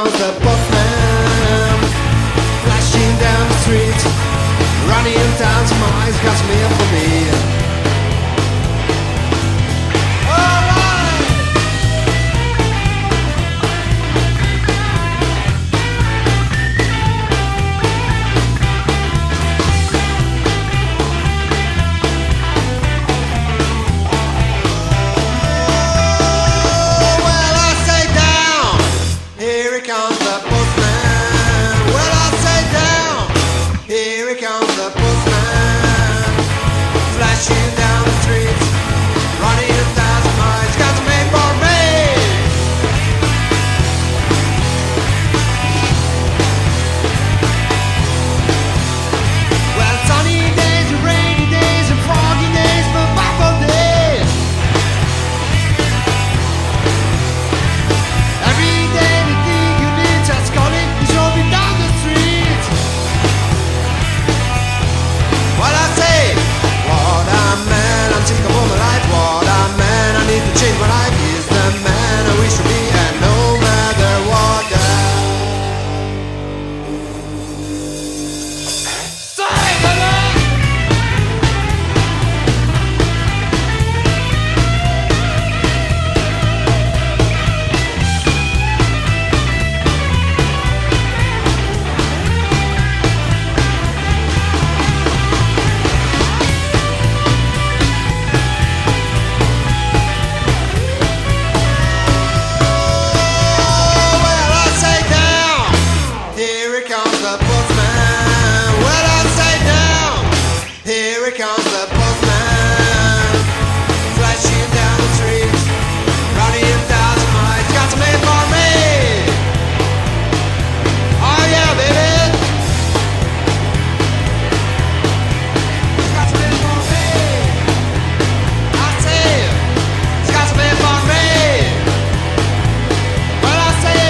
comes the postman, flashing down the street, running down to my eyes, got me for me. Flashing down the streets, running 1,000 miles, got to make for me. Well, sunny days and rainy days and foggy days, but bubble days. Every day the thing you need just calling is rolling down the street. What I say? What a man, I'm sick of all my life. What a man, I need to change my life. He's the man I wish to be, and no matter what comes the postman, flashing down the street, running 1,000 miles, got to make for me. Oh yeah, baby, got to make for me. I say, it's got to make for me. Well, I say,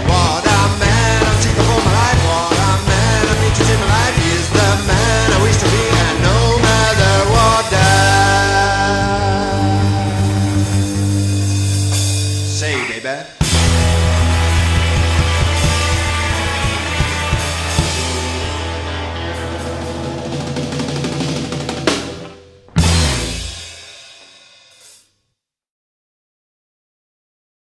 what a man, I'm sick of all my life. What a man, I need to change my life. He's the man I wish to be. Say, baby.